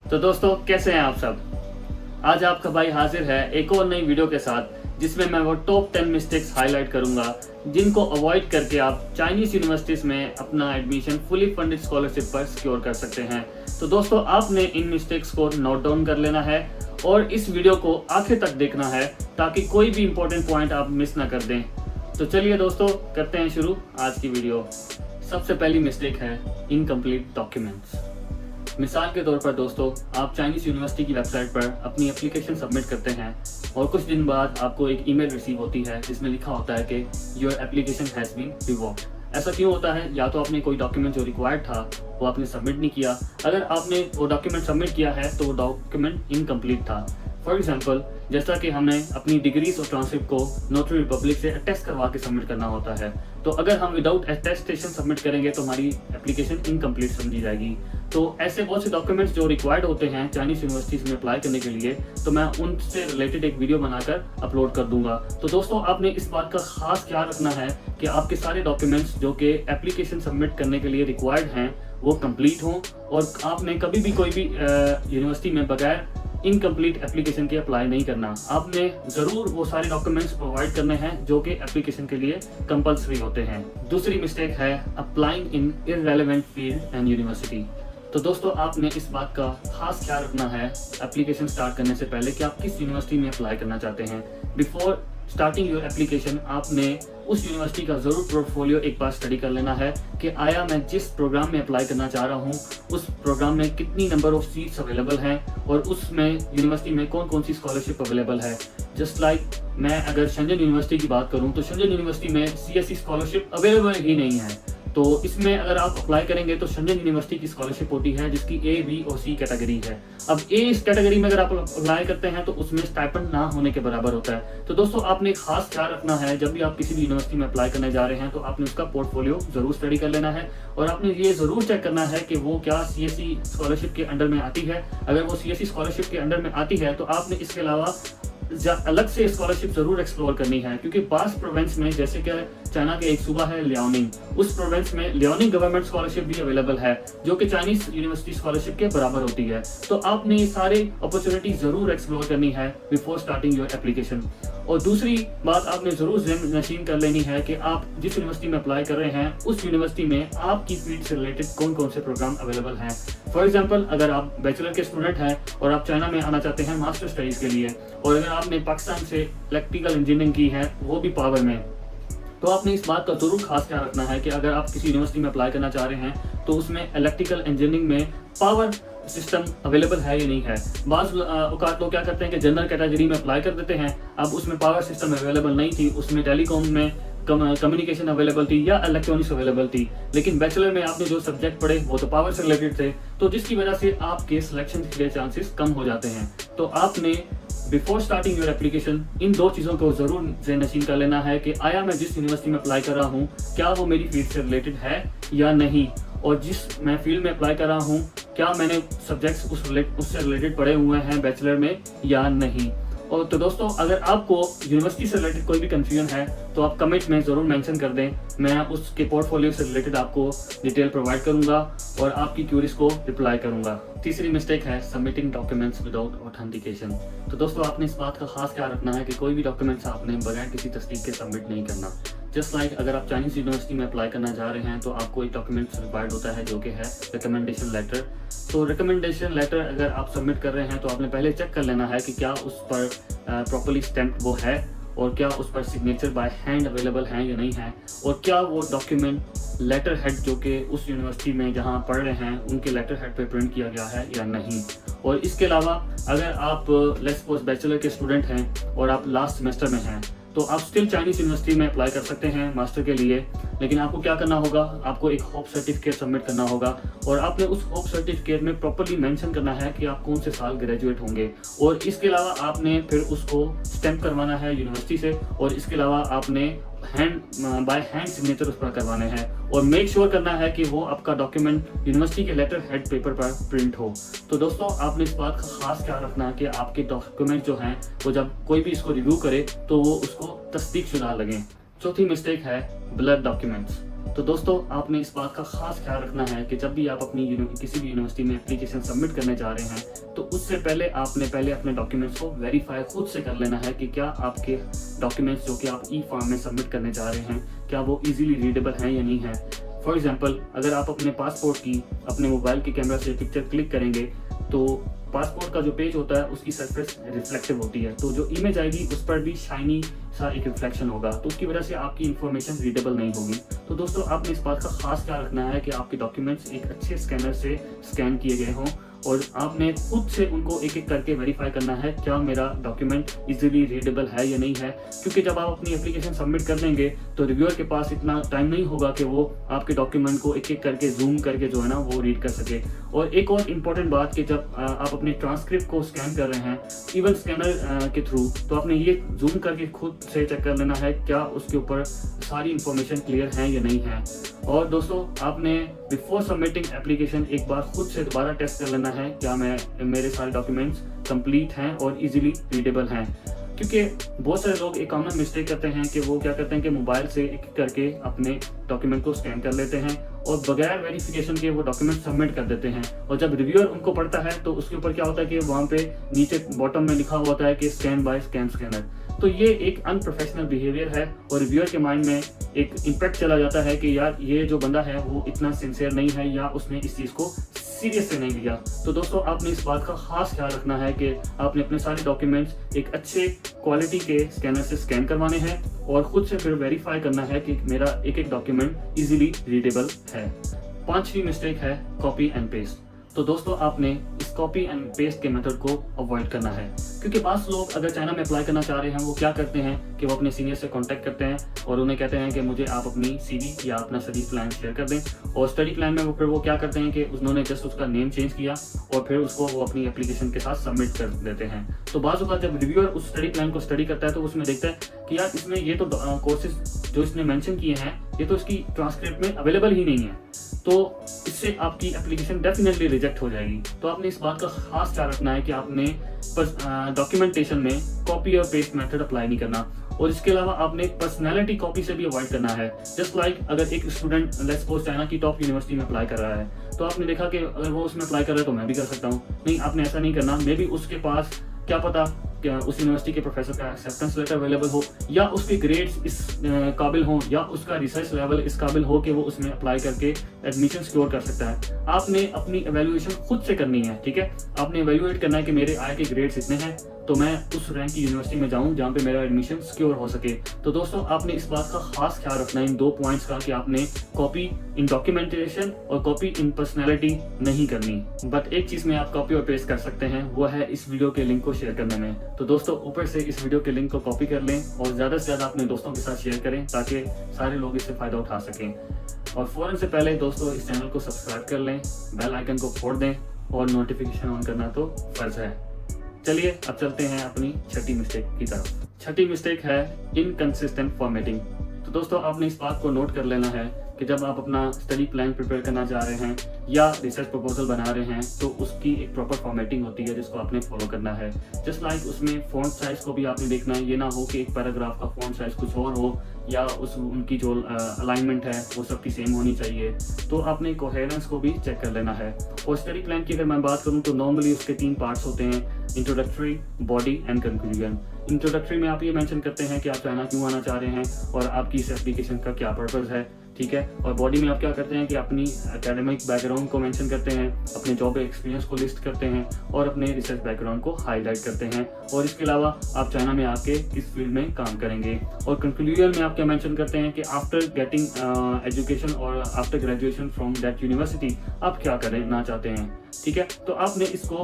तो दोस्तों कैसे हैं आप सब। आज आपका भाई हाजिर है एक और नई वीडियो के साथ जिसमें मैं वो टॉप 10 मिस्टेक्स हाईलाइट करूंगा जिनको अवॉइड करके आप चाइनीज यूनिवर्सिटीज में अपना एडमिशन फुली फंडेड स्कॉलरशिप पर सिक्योर कर सकते हैं। तो दोस्तों आपने इन मिस्टेक्स को नोट डाउन कर लेना है और इस वीडियो को आखिर तक देखना है ताकि कोई भी इंपॉर्टेंट पॉइंट आप मिस ना कर दें। तो चलिए दोस्तों करते हैं शुरू आज की वीडियो। सबसे पहली मिस्टेक है इनकम्प्लीट डॉक्यूमेंट्स। मिसाल के तौर पर दोस्तों आप चाइनीज यूनिवर्सिटी की वेबसाइट पर अपनी एप्लीकेशन सबमिट करते हैं और कुछ दिन बाद आपको एक ईमेल रिसीव होती है जिसमें लिखा होता है कि your application has been revoked. ऐसा क्यों होता है? या तो आपने कोई डॉक्यूमेंट जो रिक्वायर्ड था वो आपने सबमिट नहीं किया। अगर आपने वो डॉक्यूमेंट सबमिट किया है तो वो डॉक्यूमेंट इनकम्प्लीट था। फॉर एग्जाम्पल जैसा कि हमें अपनी डिग्रीज और ट्रांसक्रिप्ट को नोटरी रिपब्लिक से अटेस्ट करवा के सबमिट करना होता है, तो अगर हम विदाउट अटेस्टेशन सबमिट करेंगे तो हमारी एप्लीकेशन इनकम्प्लीट समझी जाएगी। तो ऐसे बहुत से डॉक्यूमेंट्स जो रिक्वायर्ड होते हैं चाइनीज यूनिवर्सिटीज में अप्लाई करने के लिए, तो मैं उनसे रिलेटेड एक वीडियो बनाकर अपलोड कर दूंगा। तो दोस्तों आपने इस बात का खास ख्याल रखना है कि आपके सारे डॉक्यूमेंट्स जो कि एप्लीकेशन सबमिट करने के लिए रिक्वायर्ड हैं वो कंप्लीट हों और आपने कभी भी कोई भी यूनिवर्सिटी में बगैर इनकम्प्लीट एप्लीकेशन के अप्लाई नहीं करना। आपने ज़रूर वो सारे डॉक्यूमेंट्स प्रोवाइड करने हैं जो कि एप्लीकेशन के लिए कंपलसरी होते हैं। दूसरी मिस्टेक है applying in irrelevant field and university. तो दोस्तों आपने इस बात का खास ख्याल रखना है एप्लीकेशन स्टार्ट करने से पहले कि आप किस यूनिवर्सिटी में अप्लाई करना चाहते हैं। बिफोर स्टार्टिंग योर एप्लीकेशन आपने उस यूनिवर्सिटी का ज़रूर पोर्टफोलियो एक बार स्टडी कर लेना है कि आया मैं जिस प्रोग्राम में अप्लाई करना चाह रहा हूँ उस प्रोग्राम में कितनी नंबर ऑफ सीट्स अवेलेबल हैं और उसमें यूनिवर्सिटी में कौन कौन सी स्कॉलरशिप अवेलेबल है। जस्ट लाइक मैं अगर शंजन यूनिवर्सिटी की बात करूँ तो शंजन यूनिवर्सिटी में CSE स्कॉलरशिप अवेलेबल ही नहीं है। तो इसमें अगर आप अप्लाई करेंगे तो शंजन यूनिवर्सिटी की स्कॉलरशिप होती है जिसकी A, B और C कैटेगरी है। अब A इस कैटेगरी में अगर आप अप्लाई करते हैं तो उसमें स्टाइपेंड ना होने के बराबर होता है। तो दोस्तों आपने खास ख्याल रखना है जब भी आप किसी भी यूनिवर्सिटी में अप्लाई करने जा रहे हैं तो आपने उसका पोर्टफोलियो जरूर स्टडी कर लेना है और आपने ये जरूर चेक करना है कि वो क्या CSE स्कॉलरशिप के अंडर में आती है। अगर वो CSE स्कॉलरशिप के अंडर में आती है तो आपने इसके अलावा अलग से स्कॉलरशिप जरूर एक्सप्लोर करनी है, क्योंकि पास प्रोविंस में जैसे कि चाइना के एक सूबा है लियाओनिंग, उस प्रोविंस में लियाओनिंग गवर्नमेंट स्कॉलरशिप भी अवेलेबल है जो कि चाइनीज यूनिवर्सिटी स्कॉलरशिप के बराबर होती है। तो आपने ये सारे अपॉर्चुनिटी जरूर एक्सप्लोर करनी है बिफोर स्टार्टिंग योर एप्लीकेशन। और दूसरी बात आपने जरूर नशीन कर लेनी है कि आप जिस यूनिवर्सिटी में अप्लाई कर रहे हैं उस यूनिवर्सिटी में आपकी फील्ड से रिलेटेड कौन कौन से प्रोग्राम अवेलेबल हैं। फॉर एग्जाम्पल अगर आप बैचलर के स्टूडेंट हैं और आप चाइना में आना चाहते हैं मास्टर स्टडीज के लिए और अगर आपने पाकिस्तान से इलेक्ट्रिकल इंजीनियरिंग की है वो भी पावर में, तो आपने इस बात का जरूर खास ख्याल रखना है कि अगर आप किसी यूनिवर्सिटी में अप्लाई करना चाह रहे हैं तो उसमें इलेक्ट्रिकल इंजीनियरिंग में पावर सिस्टम अवेलेबल है या नहीं है। बाज़ औकात लोग क्या करते हैं कि जनरल कैटेगरी में अप्लाई कर देते हैं, अब उसमें पावर सिस्टम अवेलेबल नहीं थी, उसमें टेलीकॉम में कम्युनिकेशन अवेलेबल थी या इलेक्ट्रॉनिक्स अवेलेबल थी, लेकिन बैचलर में आपने जो सब्जेक्ट पढ़े वो तो पावर से रिलेटेड थे, तो जिसकी वजह से आपके सिलेक्शन के चांसेस कम हो जाते हैं। तो आपने before starting your application in दो चीज़ों को जरूर ज़हननशीन कर लेना है कि आया मैं जिस यूनिवर्सिटी में अप्लाई कर रहा हूँ क्या वो मेरी फील्ड से रिलेटेड है या नहीं, और जिस मैं फील्ड में अप्लाई कर रहा हूँ क्या मैंने सब्जेक्ट्स उससे रिलेटेड पढ़े हुए हैं बैचलर में या नहीं। और तो दोस्तों अगर आपको यूनिवर्सिटी से रिलेटेड कोई भी कंफ्यूजन है तो आप कमेंट में ज़रूर मेंशन कर दें, मैं उसके पोर्टफोलियो से रिलेटेड आपको डिटेल प्रोवाइड करूंगा और आपकी क्यूरीज को रिप्लाई करूंगा। तीसरी मिस्टेक है सबमिटिंग डॉक्यूमेंट्स विदाउट ऑथेंटिकेशन। तो दोस्तों आपने इस बात का खास ख्याल रखना है कि कोई भी डॉक्यूमेंट्स आपने बगैर किसी तस्दीक के सबमिट नहीं करना। जस्ट लाइक अगर आप चाइनीज यूनिवर्सिटी में अप्लाई करना चाह रहे हैं तो आपको एक डॉक्यूमेंट्स रिक्वायर्ड होता है जो कि है रिकमेंडेशन लेटर। तो रिकमेंडेशन लेटर अगर आप सबमिट कर रहे हैं तो आपने पहले चेक कर लेना है कि क्या उस पर प्रॉपर्ली स्टैम्प वो है और क्या उस पर सिग्नेचर बाय हैंड अवेलेबल हैं या नहीं है, और क्या वो डॉक्यूमेंट लेटर हेड जो कि उस यूनिवर्सिटी में जहाँ पढ़ रहे हैं उनके लेटर हेड पे प्रिंट किया गया है या नहीं। और इसके अलावा अगर आप लेट्स सपोज बैचलर के स्टूडेंट हैं और आप लास्ट सेमेस्टर में हैं तो आप स्टिल चाइनीज यूनिवर्सिटी में अप्लाई कर सकते हैं मास्टर के लिए, लेकिन आपको क्या करना होगा, आपको एक होप सर्टिफिकेट सबमिट करना होगा और आपने उस होप सर्टिफिकेट में प्रॉपर्ली मेंशन करना है कि आप कौन से साल ग्रेजुएट होंगे, और इसके अलावा आपने फिर उसको स्टैम्प करवाना है यूनिवर्सिटी से, और इसके अलावा आपने बाय हैंड सिग्नेचर उस पर करवाने हैं और मेक श्योर करना है कि वो आपका डॉक्यूमेंट यूनिवर्सिटी के लेटर हेड पेपर पर प्रिंट हो। तो दोस्तों आपने इस बात का खास ख्याल रखना है कि आपके डॉक्यूमेंट जो हैं वो जब कोई भी इसको रिव्यू करे तो वो उसको तस्दीक शुदा लगे। चौथी मिस्टेक है ब्लर डॉक्यूमेंट्स। तो दोस्तों आपने इस बात का खास ख्याल रखना है कि जब भी आप अपनी किसी भी यूनिवर्सिटी में एप्लीकेशन सबमिट करने जा रहे हैं तो उससे पहले आपने अपने डॉक्यूमेंट्स को वेरीफाई खुद से कर लेना है कि क्या आपके डॉक्यूमेंट्स जो कि आप ई फॉर्म में सबमिट करने जा रहे हैं क्या वो इजीली रीडेबल हैं या नहीं है। फॉर एग्जांपल, अगर आप अपने पासपोर्ट की अपने मोबाइल के कैमरा से पिक्चर क्लिक करेंगे तो पासपोर्ट का जो पेज होता है उसकी सरफेस रिफ्लेक्टिव होती है, तो जो इमेज आएगी उस पर भी शाइनी सा एक रिफ्लेक्शन होगा, तो उसकी वजह से आपकी इन्फॉर्मेशन रीडेबल नहीं होगी। तो दोस्तों आपने इस बात का खास ख्याल रखना है कि आपके डॉक्यूमेंट्स एक अच्छे स्कैनर से स्कैन किए गए हों और आपने खुद से उनको एक एक करके वेरीफाई करना है क्या मेरा डॉक्यूमेंट इजीली रीडेबल है या नहीं है, क्योंकि जब आप अपनी एप्लीकेशन सबमिट कर देंगे तो रिव्यूअर के पास इतना टाइम नहीं होगा कि वो आपके डॉक्यूमेंट को एक एक करके जूम करके जो है ना वो रीड कर सके। और एक और इम्पॉर्टेंट बात कि जब आप अपने ट्रांसक्रिप्ट को स्कैन कर रहे हैं इवन स्कैनर के थ्रू, तो आपने ये जूम करके खुद से चेक कर लेना है क्या उसके ऊपर सारी इंफॉर्मेशन क्लियर है या नहीं है। और दोस्तों आपने बिफोर सबमिटिंग एप्लीकेशन एक बार खुद से दोबारा टेस्ट कर लेना है क्या मेरे सारे डॉक्यूमेंट्स कंप्लीट हैं और इजीली रीडेबल हैं, क्योंकि बहुत सारे लोग एक कॉमन मिस्टेक करते हैं कि वो क्या करते हैं कि मोबाइल से एक करके अपने डॉक्यूमेंट को स्कैन कर लेते हैं और बगैर वेरिफिकेशन के वो डॉक्यूमेंट सबमिट कर देते हैं, और जब रिव्यूअर उनको पढ़ता है तो उसके ऊपर क्या होता है कि वहाँ पे नीचे बॉटम में लिखा हुआ होता है कि स्कैन बाय स्कैन स्कैनर। तो ये एक अनप्रोफेशनल बिहेवियर है और रिव्यूअर के माइंड में एक इम्पैक्ट चला जाता है कि यार ये जो बंदा है वो इतना सिंसियर नहीं है या उसने इस चीज़ को सीरियस से नहीं लिया। तो दोस्तों आपने इस बात का खास ख्याल रखना है कि आपने अपने सारे डॉक्यूमेंट्स एक अच्छे क्वालिटी के स्कैनर से स्कैन करवाने हैं और खुद से फिर वेरीफाई करना है कि मेरा एक एक डॉक्यूमेंट इजीली रीडेबल है। 5वीं मिस्टेक है कॉपी एंड पेस्ट। तो दोस्तों आपने इस कॉपी एंड पेस्ट के मेथड को अवॉइड करना है, क्योंकि पास लोग अगर चाइना में अप्लाई करना चाह रहे हैं वो क्या करते हैं कि वो अपने सीनियर से कांटेक्ट करते हैं और उन्हें कहते हैं कि मुझे आप अपनी सीवी या अपना स्टडी प्लान शेयर कर दें, और स्टडी प्लान में वो क्या करते हैं कि उन्होंने जस्ट उसका नेम चेंज किया और फिर उसको वो अपनी एप्लीकेशन के साथ सबमिट कर देते हैं। तो बाज़ वक़्त जब रिव्यूअर उस स्टडी प्लान को स्टडी करता है तो उसमें देखता है कि यार इसमें ये तो कोर्सेज जो इसने मेंशन किए हैं ये तो इसकी ट्रांसक्रिप्ट में अवेलेबल ही नहीं है, तो इससे आपकी एप्लीकेशन डेफिनेटली रिजेक्ट हो जाएगी। तो आपने इस बात का खास ख्याल रखना है कि आपने डॉक्यूमेंटेशन में कॉपी और पेस्ट मेथड अप्लाई नहीं करना, और इसके अलावा आपने पर्सनैलिटी कॉपी से भी अवॉइड करना है। जस्ट लाइक अगर एक स्टूडेंट लेट्स सपोज चाइना की टॉप यूनिवर्सिटी में अप्लाई कर रहा है तो आपने देखा कि अगर वो उसमें अप्लाई कर रहा है तो मैं भी कर सकता हूँ, नहीं आपने ऐसा नहीं करना। मे बी उसके पास क्या पता क्या उस यूनिवर्सिटी के प्रोफेसर का एक्सेप्टेंस लेटर अवेलेबल हो या उसके ग्रेड्स इस काबिल हो या उसका रिसर्च लेवल इस काबिल हो कि वो उसमें अप्लाई करके एडमिशन सिक्योर कर सकता है। आपने अपनी एवेल्युएशन खुद से करनी है, ठीक है। आपने एवेल्युएट करना है कि मेरे आय के ग्रेड्स इतने हैं तो मैं उस रैंक की यूनिवर्सिटी में जाऊं जहां पे मेरा एडमिशन सिक्योर हो सके। तो दोस्तों आपने इस बात का खास ख्याल रखना है इन 2 पॉइंट्स का कि आपने कॉपी इन डॉक्यूमेंटेशन और कॉपी इन पर्सनैलिटी नहीं करनी। बट एक चीज़ में आप कॉपी और पेस्ट कर सकते हैं, वो है इस वीडियो के लिंक को शेयर करने में। तो दोस्तों ऊपर से इस वीडियो के लिंक को कॉपी कर लें और ज़्यादा से ज़्यादा अपने दोस्तों के साथ शेयर करें ताकि सारे लोग इससे फ़ायदा उठा सकें। और फ़ौरन से पहले दोस्तों इस चैनल को सब्सक्राइब कर लें, बेल आइकन को फोड़ दें और नोटिफिकेशन ऑन करना तो फ़र्ज़ है। चलिए अब चलते हैं अपनी छठी मिस्टेक की तरफ। छठी मिस्टेक है इनकंसिस्टेंट फॉर्मेटिंग। तो दोस्तों आपने इस बात को नोट कर लेना है कि जब आप अपना स्टडी प्लान प्रिपेयर करना चाह रहे हैं या रिसर्च प्रपोजल बना रहे हैं तो उसकी एक प्रॉपर फॉर्मेटिंग होती है जिसको आपने फॉलो करना है। जस्ट लाइक उसमें फ़ॉन्ट साइज़ को भी आपने देखना है, ये ना हो कि एक पैराग्राफ का फ़ॉन्ट साइज़ कुछ और हो या उनकी जो अलाइनमेंट है वो सबकी सेम होनी चाहिए। तो आपने कोहेरेंस को भी चेक कर लेना है। और स्टडी प्लान की अगर मैं बात करूँ तो नॉर्मली उसके 3 पार्ट्स होते हैं, introductory, body and conclusion. Introductory में आप ये मेंशन करते हैं कि आप चाइना क्यों आना चाह रहे हैं और आपकी इस एप्लीकेशन का क्या पर्पज़ है, ठीक है। और बॉडी में आप क्या करते हैं कि अपनी एकेडमिक बैकग्राउंड को मेंशन करते हैं, अपने जॉब एक्सपीरियंस को लिस्ट करते हैं और अपने रिसर्च बैकग्राउंड को हाईलाइट करते हैं, और इसके अलावा आप चाइना में आके इस फील्ड में काम करेंगे। और कंक्लूजन में आप क्या मेंशन करते हैं कि आफ्टर गेटिंग एजुकेशन और after graduation from that university आप क्या करना चाहते हैं, ठीक है। तो आपने इसको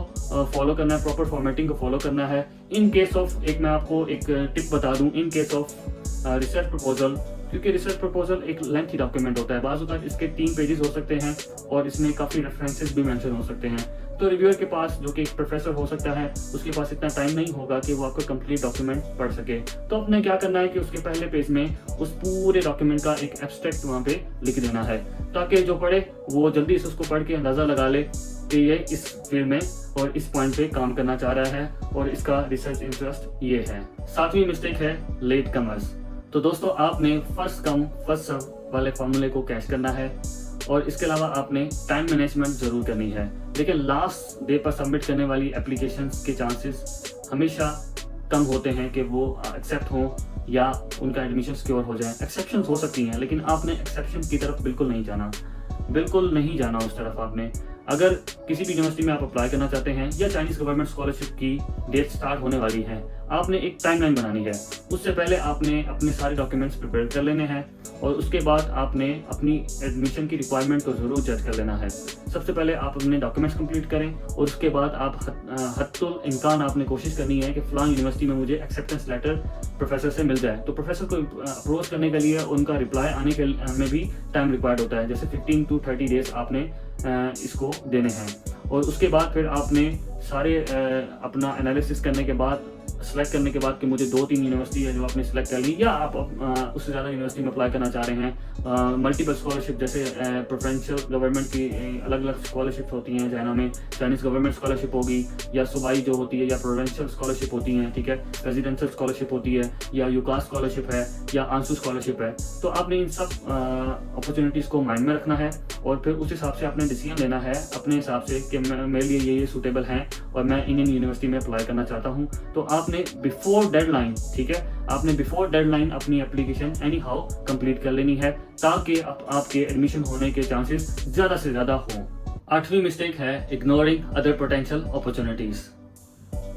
फॉलो करना है, प्रॉपर फॉर्मेटिंग को फॉलो करना है। इन केस ऑफ मैं आपको एक टिप बता दूं, in case of research proposal, क्योंकि रिसर्च प्रपोजल एक लेंथी डॉक्यूमेंट होता है, बाज़ होता इसके 3 पेजेस हो सकते हैं और इसमें काफ़ी रेफरेंसेस भी मेंशन हो सकते हैं। तो रिव्यूअर के पास जो कि एक प्रोफेसर हो सकता है उसके पास इतना टाइम नहीं होगा कि वो आपका कंप्लीट डॉक्यूमेंट पढ़ सके। तो आपने क्या करना है कि उसके पहले पेज में उस पूरे डॉक्यूमेंट का एक एब्स्ट्रैक्ट वहाँ पे लिख देना है ताकि जो पढ़े वो जल्दी से उसको पढ़ के अंदाज़ा लगा ले कि ये इस फील्ड में और इस पॉइंट पे काम करना चाह रहा है और इसका रिसर्च इंटरेस्ट ये है। 7वीं मिस्टेक है लेट कमर्स। तो दोस्तों आपने फर्स्ट कम फर्स्ट सर्व वाले फार्मूले को कैच करना है, और इसके अलावा आपने टाइम मैनेजमेंट ज़रूर करनी है। लेकिन लास्ट डे पर सबमिट करने वाली एप्लीकेशंस के चांसेस हमेशा कम होते हैं कि वो एक्सेप्ट हों या उनका एडमिशन सिक्योर हो जाए। एक्सेप्शंस हो सकती हैं, लेकिन आपने एक्सेप्शन की तरफ बिल्कुल नहीं जाना उस तरफ आपने। अगर किसी भी यूनिवर्सिटी में आप अप्लाई करना चाहते हैं या चाइनीज़ गवर्नमेंट स्कॉलरशिप की डेट स्टार्ट होने वाली है, आपने एक टाइमलाइन बनानी है। उससे पहले आपने अपने सारे डॉक्यूमेंट्स प्रिपेयर कर लेने हैं, और उसके बाद आपने अपनी एडमिशन की रिक्वायरमेंट को ज़रूर जज कर लेना है। सबसे पहले आप अपने डॉक्यूमेंट्स कंप्लीट करें, और उसके बाद आप हत्तुल इम्कान आपने कोशिश करनी है कि फ़लाँ यूनिवर्सिटी में मुझे एक्सेप्टेंस लेटर प्रोफेसर से मिल जाए। तो प्रोफेसर को अप्रोच करने के लिए उनका रिप्लाई आने के में भी टाइम रिक्वायर्ड होता है, जैसे 15 to 30 डेज आपने इसको देने हैं। और उसके बाद फिर आपने सारे अपना एनालिसिस करने के बाद, सेलेक्ट करने के बाद कि मुझे 2-3 यूनिवर्सिटी है जो आपने सेलेक्ट कर ली, या आप उससे ज़्यादा यूनिवर्सिटी में अप्लाई करना चाह रहे हैं। मल्टीपल स्कॉलरशिप, जैसे प्रेफरेंशियल गवर्नमेंट की अलग अलग स्कॉलरशिप होती हैं, चाइना में चाइनीज़ गवर्नमेंट स्कॉलरशिप होगी, या सूबाई जो होती है, या प्रोविंशियल स्कॉलरशिप होती हैं, ठीक है, रेजिडेंशियल स्कॉलरशिप होती है, या यूकास स्कॉलरशिप है, या आंसू स्कॉलरशिप है। तो आपने इन सब अपॉर्चुनिटीज़ को माइंड में रखना है, और फिर उस हिसाब से आपने डिसीजन लेना है अपने हिसाब से कि मेरे लिए ये सूटेबल हैं और मैं इन यूनिवर्सिटी में अप्लाई करना चाहता हूँ। तो आपने बिफोर डेडलाइन, ठीक है, आपने बिफोर डेडलाइन अपनी एप्लीकेशन एनी हाउ कंप्लीट कर लेनी है, ताकि आपके एडमिशन होने के चांसेस ज़्यादा से ज़्यादा हों। 8वीं मिस्टेक है इग्नोरिंग अदर पोटेंशियल अपॉर्चुनिटीज़।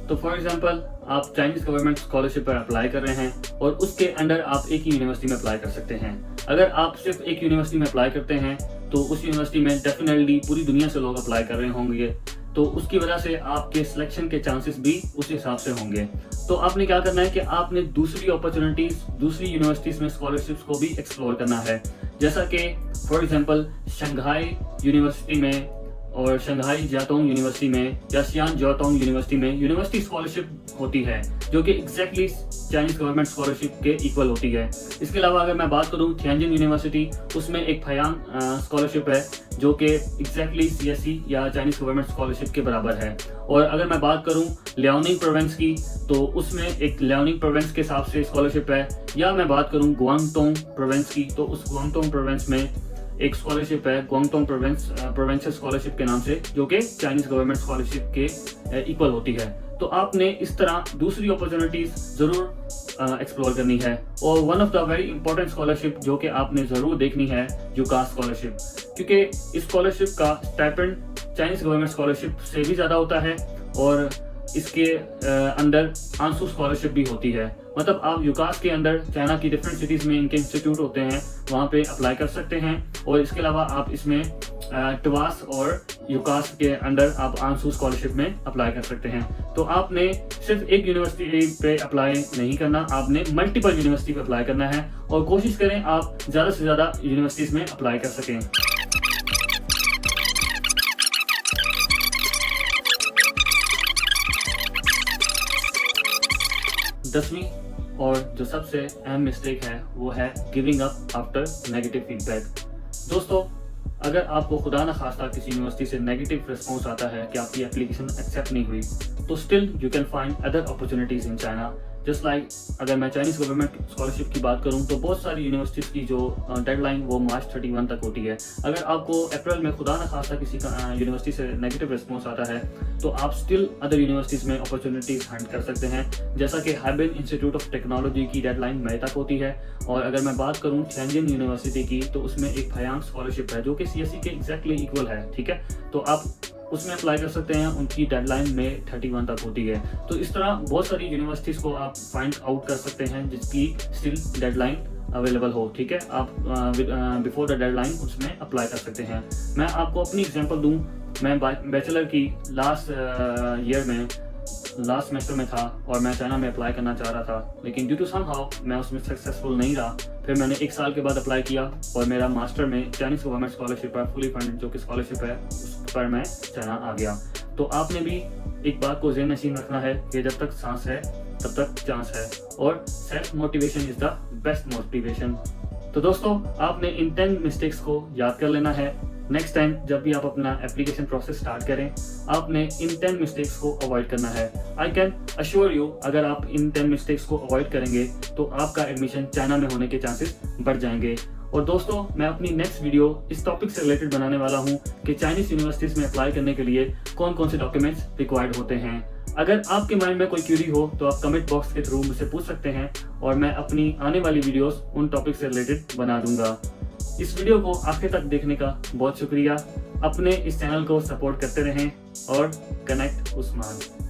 तो फॉर एग्जांपल, आप चाइनीज़ गवर्नमेंट स्कॉलरशिप पर अप्लाई कर रहे हैं और उसके अंडर आप एक ही यूनिवर्सिटी में अप्लाई कर सकते हैं। अगर आप सिर्फ एक यूनिवर्सिटी में अप्लाई करते हैं तो उस यूनिवर्सिटी में डेफिनेटली पूरी दुनिया से लोग अप्लाई कर रहे होंगे, तो उसकी वजह से आपके सिलेक्शन के चांसेस भी उस हिसाब से होंगे। तो आपने क्या करना है कि आपने दूसरी अपॉर्चुनिटीज़, दूसरी यूनिवर्सिटीज़ में स्कॉलरशिप्स को भी एक्सप्लोर करना है। जैसा कि फॉर एग्जांपल शंघाई यूनिवर्सिटी में और शंघाई जियातोंग यूनिवर्सिटी में या शियान जियातोंग यूनिवर्सिटी में यूनिवर्सिटी स्कॉलरशिप होती है, जो कि एग्जैक्टली चाइनीज़ गवर्नमेंट स्कॉलरशिप के इक्वल होती है। इसके अलावा अगर मैं बात करूं थियानजिन यूनिवर्सिटी, उसमें एक फयांग स्कॉलरशिप है जो कि एग्जैक्टली सीएससी या चाइनीज़ गवर्नमेंट स्कॉलरशिप के बराबर है। और अगर मैं बात करूं लियाओनिंग प्रोविंस की, तो उसमें एक लियाओनिंग प्रोविंस के हिसाब से स्कॉलरशिप है। या मैं बात करूं गुआंगडोंग प्रोविंस की, तो उस गुआंगडोंग प्रोविंस में एक स्कॉलरशिप है गुआंगडोंग प्रोविंशियल स्कॉलरशिप के नाम से, जो कि चाइनीज़ गवर्नमेंट स्कॉलरशिप के इक्वल होती है। तो आपने इस तरह दूसरी अपॉर्चुनिटीज़ ज़रूर एक्सप्लोर करनी है। और one of the very important scholarship जो कि आपने ज़रूर देखनी है, यूकास स्कॉलरशिप, क्योंकि इस स्कॉलरशिप का स्टाइपेंड चाइनीज़ गवर्नमेंट स्कॉलरशिप से भी ज़्यादा होता है, और इसके अंदर आंसू स्कॉलरशिप भी होती है। मतलब आप यूकास के अंदर चाइना की डिफरेंट सिटीज़ में इनके इंस्टीट्यूट होते हैं, वहाँ पे अप्लाई कर सकते हैं। और इसके अलावा आप इसमें टवास और यूकास के अंडर आप आंसू स्कॉलरशिप में अप्लाई कर सकते हैं। तो आपने सिर्फ एक यूनिवर्सिटी पे अप्लाई नहीं करना, आपने मल्टीपल यूनिवर्सिटी पे अप्लाई करना है, और कोशिश करें आप ज़्यादा से ज़्यादा यूनिवर्सिटीज़ में अप्लाई कर सकें। 10वीं और जो सबसे अहम मिस्टेक है वो है giving up after negative feedback. दोस्तों, अगर आपको खुदा न खास्ता किसी यूनिवर्सिटी से नेगेटिव रिस्पॉन्स आता है कि आपकी एप्लीकेशन एक्सेप्ट नहीं हुई, तो still you can find other opportunities in China. Just like अगर मैं चाइनीज़ गवर्नमेंट स्कॉलरशिप की बात करूं तो बहुत सारी यूनिवर्सिटीज़ की जो डेडलाइन वो मार्च 31 तक होती है। अगर आपको अप्रैल में खुदा न खास्ता किसी यूनिवर्सिटी से नेगेटिव रिस्पॉन्स आता है, तो आप स्टिल अदर यूनिवर्सिटीज़ में अपॉर्चुनिटीज़ हंट कर सकते हैं। जैसा कि हाइबेन इंस्टीट्यूट ऑफ टेक्नोलॉजी की डेडलाइन मई तक होती है, और अगर मैं बात करूँ थियानजिन यूनिवर्सिटी की, तो उसमें एक फयांग स्कॉलरशिप है जो कि सीएससी के एग्जैक्टली इक्वल है, ठीक है। तो आप उसमें अप्लाई कर सकते हैं, उनकी डेडलाइन में 31 तक होती है। तो इस तरह बहुत सारी यूनिवर्सिटीज़ को आप फाइंड आउट कर सकते हैं जिसकी स्टिल डेडलाइन अवेलेबल हो, ठीक है। आप बिफोर द डेडलाइन उसमें अप्लाई कर सकते हैं। मैं आपको अपनी एग्जांपल दूं, मैं बैचलर की लास्ट सेमेस्टर में था और मैं चाइना में अप्लाई करना चाह रहा था, लेकिन ड्यू टू समहाउ मैं उसमें सक्सेसफुल नहीं रहा। फिर मैंने 1 साल के बाद अप्लाई किया और मेरा मास्टर में चाइनीज़ गवर्नमेंट स्कॉलरशिप पर फुली फंडेड जो कि स्कॉलरशिप है उस पर मैं चाइना आ गया। तो आपने भी एक बात को ज़हन नशीन रखना है कि जब तक सांस है तब तक चांस है, और self motivation is the best motivation. तो दोस्तों, आपने इन 10 मिस्टेक्स को याद कर लेना है। नेक्स्ट टाइम जब भी आप अपना एप्लीकेशन प्रोसेस स्टार्ट करें, आपने इन 10 मिस्टेक्स को अवॉइड करना है। आई कैन अश्योर यू, अगर आप इन 10 मिस्टेक्स को अवॉइड करेंगे तो आपका एडमिशन चाइना में होने के चांसेस बढ़ जाएंगे। और दोस्तों मैं अपनी नेक्स्ट वीडियो इस टॉपिक से रिलेटेड बनाने वाला हूँ कि चाइनीज यूनिवर्सिटीज़ में अप्लाई करने के लिए कौन कौन से डॉक्यूमेंट्स रिक्वायर्ड होते हैं। अगर आपके माइंड में कोई क्यूरी हो तो आप कमेंट बॉक्स के थ्रू मुझसे पूछ सकते हैं और मैं अपनी आने वाली वीडियोस उन टॉपिक से रिलेटेड बना दूंगा। इस वीडियो को आखिर तक देखने का बहुत शुक्रिया। अपने इस चैनल को सपोर्ट करते रहें और कनेक्ट उस्मान।